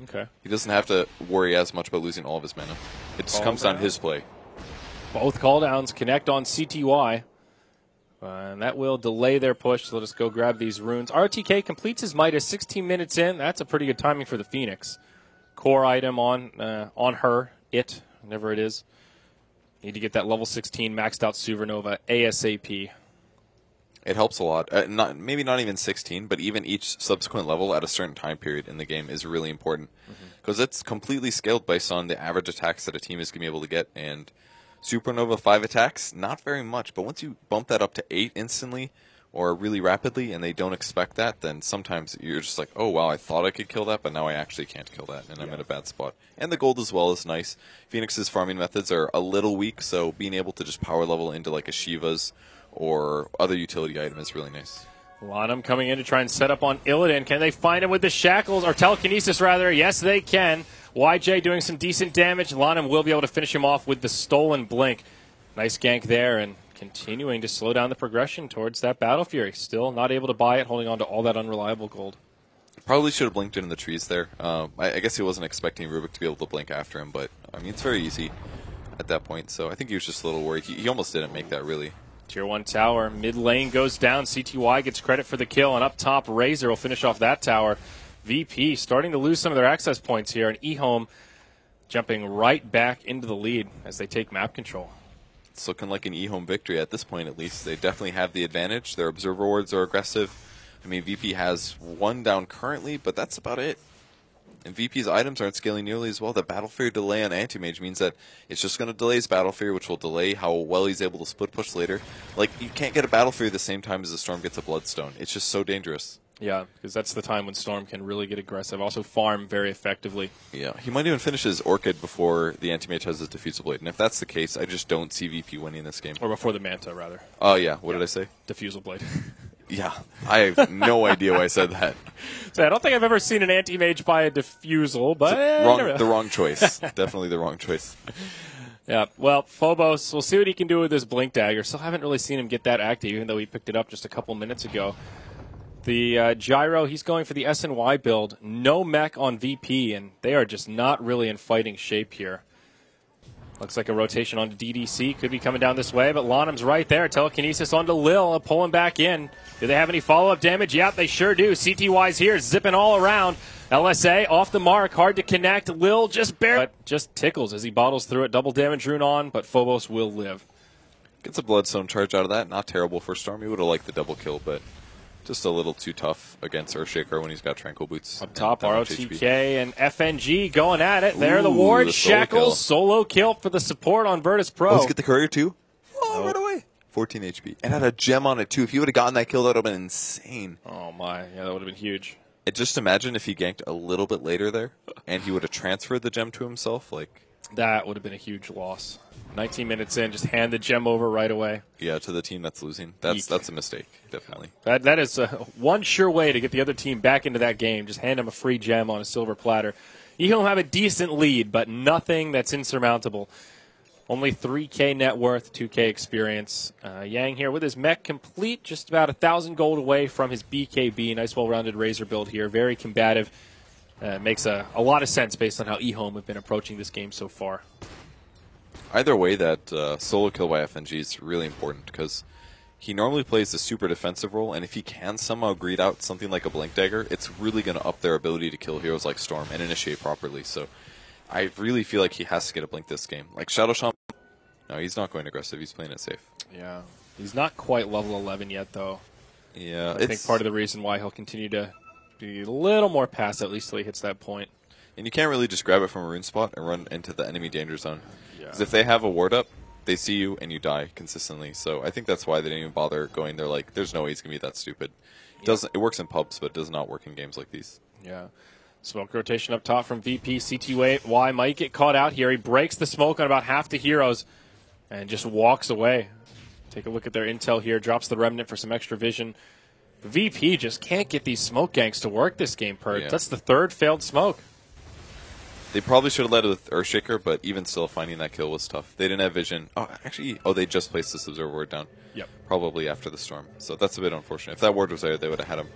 Okay. He doesn't have to worry as much about losing all of his mana. It just comes down to his play. Both call downs connect on CTY. And that will delay their push. So let us go grab these runes. RTK completes his Midas 16 minutes in. That's a pretty good timing for the Phoenix. Core item on her, whatever it is. Need to get that level 16 maxed out Supernova ASAP. It helps a lot. Maybe not even 16, but even each subsequent level at a certain time period in the game is really important. Because it's completely scaled based on the average attacks that a team is going to be able to get. And Supernova 5 attacks, not very much. But once you bump that up to 8 instantly or really rapidly and they don't expect that, then sometimes you're just like, oh, wow, I thought I could kill that, but now I actually can't kill that, and I'm in a bad spot. And the gold as well is nice. Phoenix's farming methods are a little weak, so being able to just power level into like a Shiva's or other utility item is really nice. Lanham coming in to try and set up on Illidan. Can they find him with the shackles, or telekinesis rather? Yes, they can. YJ doing some decent damage. Lanham will be able to finish him off with the stolen blink. Nice gank there, and continuing to slow down the progression towards that Battle Fury. Still not able to buy it, holding on to all that unreliable gold. Probably should have blinked into the trees there. I guess he wasn't expecting Rubik to be able to blink after him, but I mean, it's very easy at that point, so I think he was just a little worried. He almost didn't make that, really. Tier 1 tower, mid lane goes down. CTY gets credit for the kill, and up top, Razor will finish off that tower. VP starting to lose some of their access points here, and eHome jumping right back into the lead as they take map control. It's looking like an eHome victory at this point, at least. They definitely have the advantage. Their observer wards are aggressive. I mean, VP has one down currently, but that's about it. And VP's items aren't scaling nearly as well. The Battle Fury delay on Anti-Mage means that it's just going to delay his Battle Fury, which will delay how well he's able to split push later. Like, you can't get a Battle Fury the same time as the Storm gets a Bloodstone. It's just so dangerous. Yeah, because that's the time when Storm can really get aggressive. Also farm very effectively. Yeah, he might even finish his Orchid before the Anti-Mage has his Diffusal Blade. And if that's the case, I just don't see VP winning this game. Or before the Manta, rather. Oh, yeah. What did I say? Diffusal Blade. Yeah, I have no idea why I said that. So I don't think I've ever seen an Anti-Mage buy a Diffusal, but... the wrong choice. Definitely the wrong choice. Yeah, well, Phobos, we'll see what he can do with his Blink Dagger. Still haven't really seen him get that active, even though he picked it up just a couple minutes ago. The Gyro, he's going for the SNY build. No mech on VP, and they are just not really in fighting shape here. Looks like a rotation onto DDC. Could be coming down this way, but Lanham's right there. Telekinesis onto Lil, pulling back in. Do they have any follow-up damage? Yep, they sure do. CTY's here, zipping all around. LSA off the mark, hard to connect. Lil just barely, but just tickles as he bottles through it. Double damage rune on, but Phobos will live. Gets a Bloodstone charge out of that. Not terrible for Storm. He would have liked the double kill, but just a little too tough against Earthshaker when he's got Tranquil Boots. Up top, ROTK and FNG going at it. There, the ward, Shackles, solo kill for the support on Virtus Pro. Oh, let's get the courier too? Oh, right away. 14 HP. And had a gem on it too. If he would have gotten that kill, that would have been insane. Oh my, yeah, that would have been huge. Just imagine if he ganked a little bit later there, and he would have transferred the gem to himself. That would have been a huge loss. 19 minutes in, just hand the gem over right away. Yeah, to the team that's losing. That's a mistake, definitely. That is one sure way to get the other team back into that game. Just hand them a free gem on a silver platter. You don't have a decent lead, but nothing that's insurmountable. Only 3K net worth, 2K experience. Yang here with his mech complete, just about 1,000 gold away from his BKB. Nice well-rounded Razor build here. Very combative. Makes a lot of sense based on how eHome have been approaching this game so far. Either way, that solo kill by FNG is really important because he normally plays the super defensive role, and if he can somehow greed out something like a Blink Dagger, it's really going to up their ability to kill heroes like Storm and initiate properly. So I really feel like he has to get a Blink this game. Like Shadow Shaman, no, he's not going aggressive. He's playing it safe. Yeah. He's not quite level 11 yet, though. Yeah. I think part of the reason why he'll continue to be a little more passive, at least till he hits that point. And you can't really just grab it from a rune spot and run into the enemy danger zone. Because Yeah. if they have a ward up, they see you and you die consistently. So I think that's why they didn't even bother going. They're like, there's no way he's going to be that stupid. It works in pubs, but it does not work in games like these. Yeah. Smoke rotation up top from VP. CTY might get caught out here. He breaks the smoke on about half the heroes and just walks away. Take a look at their intel here. Drops the Remnant for some extra vision. VP just can't get these smoke ganks to work this game, Pert. Yeah. That's the third failed smoke. They probably should have led with Earthshaker, but even still, finding that kill was tough. They didn't have vision. They just placed this observer ward down. Yep. Probably after the storm. So that's a bit unfortunate. If that ward was there, they would have had him.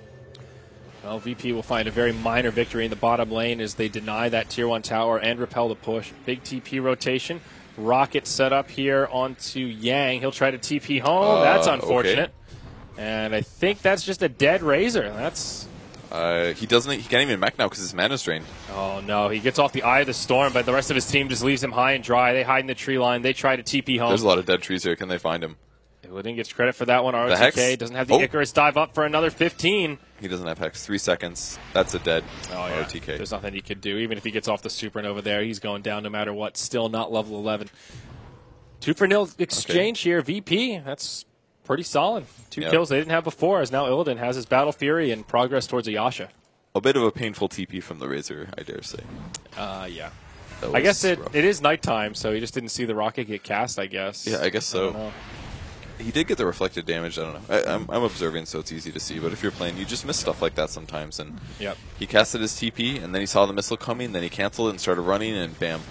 Well, VP will find a very minor victory in the bottom lane as they deny that Tier 1 tower and repel the push. Big TP rotation. Rocket set up here onto Yang. He'll try to TP home. That's unfortunate. Okay. And I think that's just a dead Razor. That's... He can't even mech now because his mana's drained. Oh, no. He gets off the Eye of the Storm, but the rest of his team just leaves him high and dry. They hide in the tree line. They try to TP home. There's a lot of dead trees here. Can they find him? Illidan gets credit for that one. ROTK doesn't have the Icarus dive up for another 15. He doesn't have Hex. 3 seconds. That's a dead ROTK. There's nothing he could do. Even if he gets off the Supernova there, he's going down no matter what. Still not level 11. 2-for-0 exchange here. VP, that's pretty solid. 2 kills they didn't have before, as now Illidan has his Battle Fury and progress towards a Yasha. A bit of a painful TP from the Razor, I dare say. Yeah. I guess it is nighttime, so he just didn't see the rocket get cast, I guess. Yeah, I guess so. He did get the reflected damage. I don't know. I'm observing, so it's easy to see. But if you're playing, you just miss stuff like that sometimes. And he casted his TP, and then he saw the missile coming, then he canceled it and started running, and bam.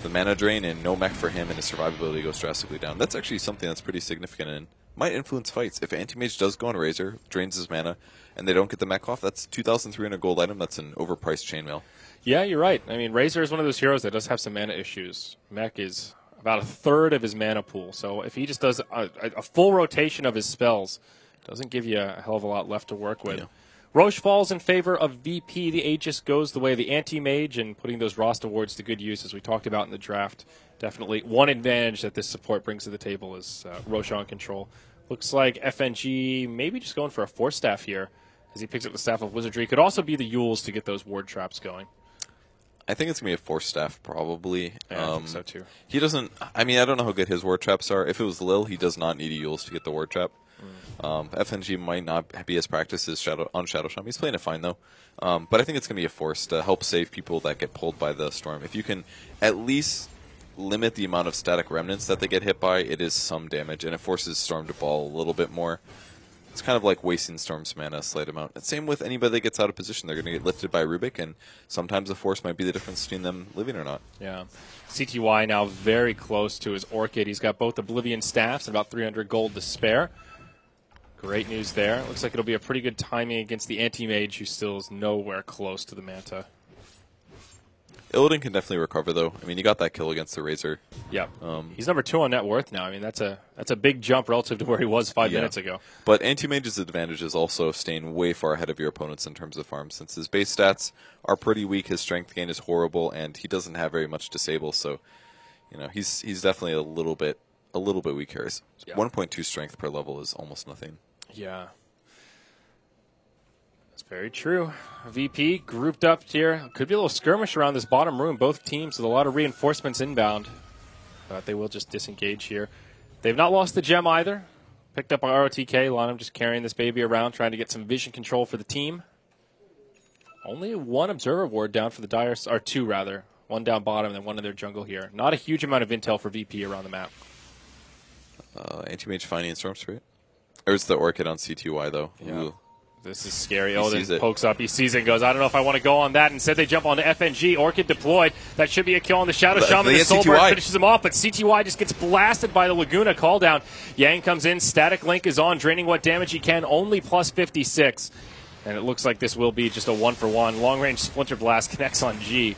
The mana drain and no mech for him, and his survivability goes drastically down. That's actually something that's pretty significant and might influence fights. If Anti-Mage does go on Razor, drains his mana, and they don't get the mech off, that's 2,300 gold item. That's an overpriced chainmail. Yeah, you're right. I mean, Razor is one of those heroes that does have some mana issues. Mech is about a third of his mana pool. So if he just does a full rotation of his spells, doesn't give you a hell of a lot left to work with. Yeah. Roche falls in favor of VP. The Aegis goes the way of the Anti-Mage, and putting those Rost awards to good use, as we talked about in the draft. Definitely one advantage that this support brings to the table is Roche on control. Looks like FNG maybe just going for a Force Staff here as he picks up the Staff of Wizardry. Could also be the Yules to get those ward traps going. I think it's going to be a Force Staff, probably. Yeah, I think so, too. He doesn't... I mean, I don't know how good his ward traps are. If it was Lil, he does not need a Yules to get the ward trap. FNG might not be as practiced as on Shadow Shaman. He's playing it fine, though. But I think it's going to be a Force to help save people that get pulled by the Storm. If you can at least limit the amount of static remnants that they get hit by, it is some damage, and it forces Storm to ball a little bit more. It's kind of like wasting Storm's mana a slight amount. And same with anybody that gets out of position. They're going to get lifted by Rubik, and sometimes the Force might be the difference between them living or not. Yeah. CTY now very close to his Orchid. He's got both Oblivion Staffs and about 300 gold to spare. Great news there. Looks like it'll be a pretty good timing against the Anti-Mage, who still is nowhere close to the Manta. Illidan can definitely recover, though. I mean, he got that kill against the Razor. Yeah. He's number 2 on net worth now. I mean, that's a big jump relative to where he was 5 minutes ago. But Anti-Mage's advantage is also staying way far ahead of your opponents in terms of farm. Since his base stats are pretty weak, his strength gain is horrible, and he doesn't have very much disable. So, you know, he's definitely a little bit weak here. 1.2 strength per level is almost nothing. Yeah. That's very true. VP grouped up here. Could be a little skirmish around this bottom room. Both teams with a lot of reinforcements inbound. But they will just disengage here. They've not lost the gem either. Picked up on ROTK. Lanham just carrying this baby around, trying to get some vision control for the team. Only 1 observer ward down for the Dire, or 2 rather. 1 down bottom and then 1 in their jungle here. Not a huge amount of intel for VP around the map. Anti-Mage finding Storm Spirit. Or it's the Orchid on CTY, though. Yeah. Ooh. This is scary. Illidan pokes up. He sees it and goes, I don't know if I want to go on that. Instead, they jump onto FNG. Orchid deployed. That should be a kill on the Shadow Shaman. The Soulbird finishes him off, but CTY just gets blasted by the Laguna call down. Yang comes in. Static Link is on, draining what damage he can. Only plus 56. And it looks like this will be just a 1-for-1. Long-range Splinter Blast connects on G.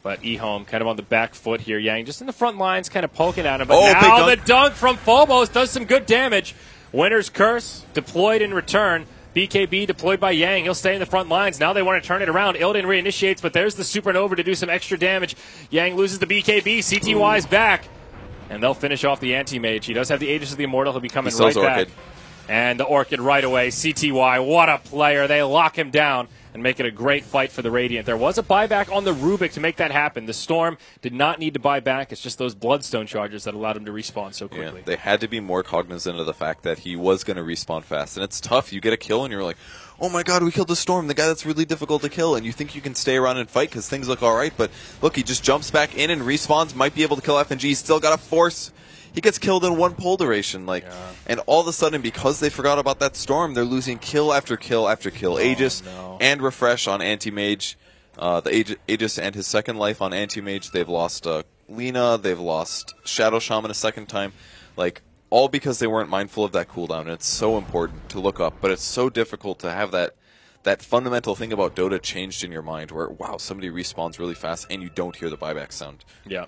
But eHome kind of on the back foot here. Yang just in the front lines kind of poking at him. But now the dunk from Phobos does some good damage. Winter's Curse deployed in return. BKB deployed by Yang. He'll stay in the front lines. Now they want to turn it around. Illidan reinitiates, but there's the Supernova to do some extra damage. Yang loses the BKB. CTY's back. And they'll finish off the Anti-Mage. He does have the Aegis of the Immortal. He'll be coming right back. And the Orchid right away. CTY, what a player. They lock him down and make it a great fight for the Radiant. There was a buyback on the Rubik to make that happen. The Storm did not need to buy back. It's just those Bloodstone charges that allowed him to respawn so quickly. Yeah, they had to be more cognizant of the fact that he was going to respawn fast. And it's tough. You get a kill and you're like, oh my god, we killed the Storm, the guy that's really difficult to kill. And you think you can stay around and fight because things look all right. But look, he just jumps back in and respawns, might be able to kill FNG. He's still got a Force. He gets killed in 1 pull duration, and all of a sudden, because they forgot about that Storm, they're losing kill after kill after kill. Aegis and Refresh on Anti-Mage, the Aegis and his second life on Anti-Mage. They've lost Lina, they've lost Shadow Shaman a second time, all because they weren't mindful of that cooldown. And it's so important to look up, but it's so difficult to have that that fundamental thing about Dota changed in your mind where, wow, somebody respawns really fast and you don't hear the buyback sound. Yeah.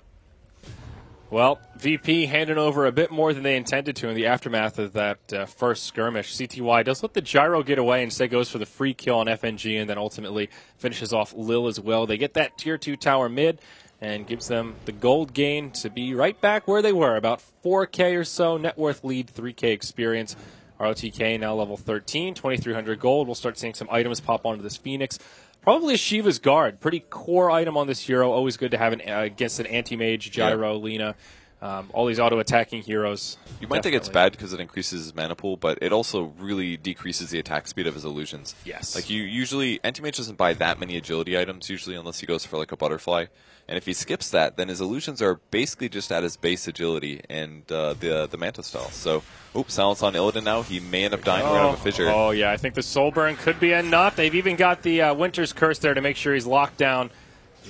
Well, VP handing over a bit more than they intended to in the aftermath of that first skirmish. CTY does let the gyro get away and instead goes for the free kill on FNG and then ultimately finishes off Lil as well. They get that tier 2 tower mid and gives them the gold gain to be right back where they were, about 4K or so, net worth lead, 3K experience. ROTK now level 13, 2,300 gold. We'll start seeing some items pop onto this Phoenix. Probably a Shiva's Guard. Pretty core item on this hero. Always good to have against an anti-mage, Gyro, Lina, all these auto-attacking heroes. You might think it's bad because it increases his mana pool, but it also really decreases the attack speed of his illusions. Yes. Like you usually, anti-mage doesn't buy that many agility items usually unless he goes for like a butterfly. And if he skips that, then his illusions are basically just at his base agility and the Manta style. So, silence on Illidan now. He may end up dying right out of a fissure. Oh, yeah. I think the Soul Burn could be enough. They've even got the Winter's Curse there to make sure he's locked down.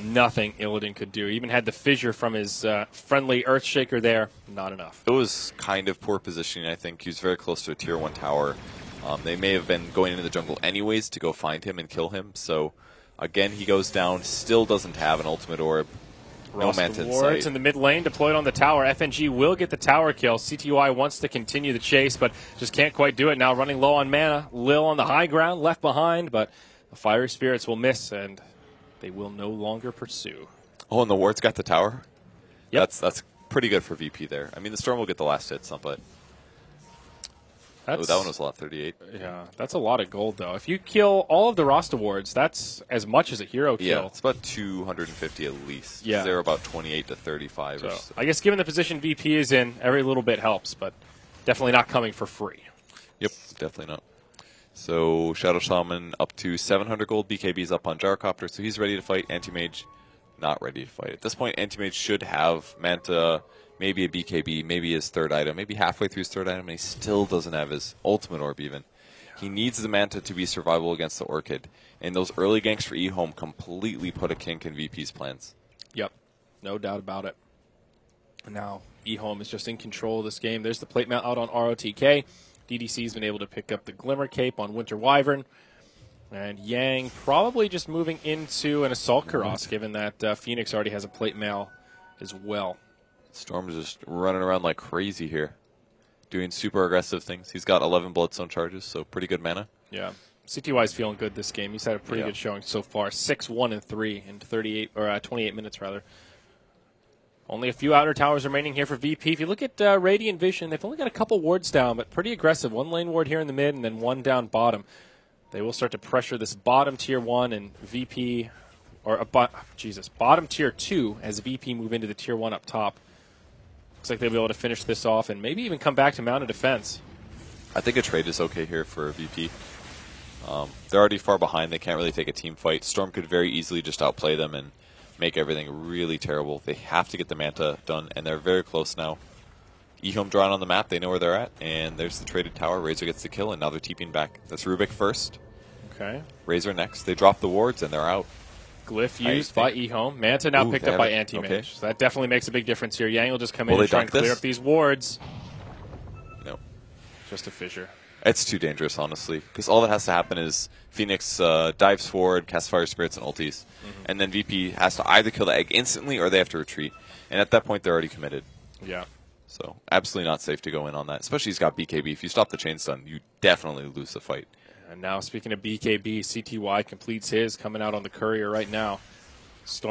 Nothing Illidan could do. He even had the fissure from his friendly Earthshaker there. Not enough. It was kind of poor positioning, I think. He was very close to a tier 1 tower. They may have been going into the jungle anyways to go find him and kill him. So, again, he goes down. Still doesn't have an ultimate orb. No Manta in sight. In the mid lane, deployed on the tower. FNG will get the tower kill. CTY wants to continue the chase, but just can't quite do it. Now running low on mana. Lil on the high ground, left behind, but the Fiery Spirits will miss, and they will no longer pursue. Oh, and the ward's got the tower? Yep. That's pretty good for VP there. I mean, the Storm will get the last hits, but... that one was a lot, 38. Yeah, that's a lot of gold, though. If you kill all of the Rost awards, that's as much as a hero kill. Yeah, it's about 250 at least. Yeah. They're about 28 to 35. So, I guess given the position VP is in, every little bit helps, but definitely not coming for free. Yep, definitely not. So, Shadow Shaman up to 700 gold. BKB's up on Gyrocopter, so he's ready to fight. Anti-Mage not ready to fight. At this point, Anti-Mage should have Manta... maybe a BKB, maybe his third item, maybe halfway through his third item, and he still doesn't have his ultimate orb even. He needs the Manta to be survivable against the Orchid. And those early ganks for eHome completely put a kink in VP's plans. Yep, no doubt about it. Now, eHome is just in control of this game. There's the plate mount out on ROTK. DDC's been able to pick up the Glimmer Cape on Winter Wyvern. And Yang probably just moving into an Assault Karas, given that Phoenix already has a plate mail as well. Storm's just running around like crazy here, doing super aggressive things. He's got 11 Bloodstone charges, so pretty good mana. Yeah, CTY's feeling good this game. He's had a pretty good showing so far. 6-1-3 in 28 minutes rather. Only a few outer towers remaining here for VP. If you look at Radiant Vision, they've only got a couple wards down, but pretty aggressive. One lane ward here in the mid, and then one down bottom. They will start to pressure this bottom tier 1 and VP, or bottom tier 2 as VP move into the tier 1 up top. Looks like they'll be able to finish this off and maybe even come back to mount a defense. I think a trade is okay here for VP. They're already far behind. They can't really take a team fight. Storm could very easily just outplay them and make everything really terrible. They have to get the Manta done, and they're very close now. eHome drawn on the map. They know where they're at, and there's the traded tower. Razor gets the kill, and now they're TPing back. That's Rubik first. Okay. Razor next. They drop the wards, and they're out. Glyph used by eHome. Manta now picked up by Anti-Mage. Okay. So that definitely makes a big difference here. Yang will just come in and try and clear up these wards. No. Just a fissure. It's too dangerous, honestly, because all that has to happen is Phoenix dives forward, casts Fire Spirits and ultis, and then VP has to either kill the egg instantly or they have to retreat. And at that point, they're already committed. Yeah. So absolutely not safe to go in on that, especially he's got BKB. If you stop the chain stun, you definitely lose the fight. And now, speaking of BKB, CTY completes his, coming out on the courier right now. Storm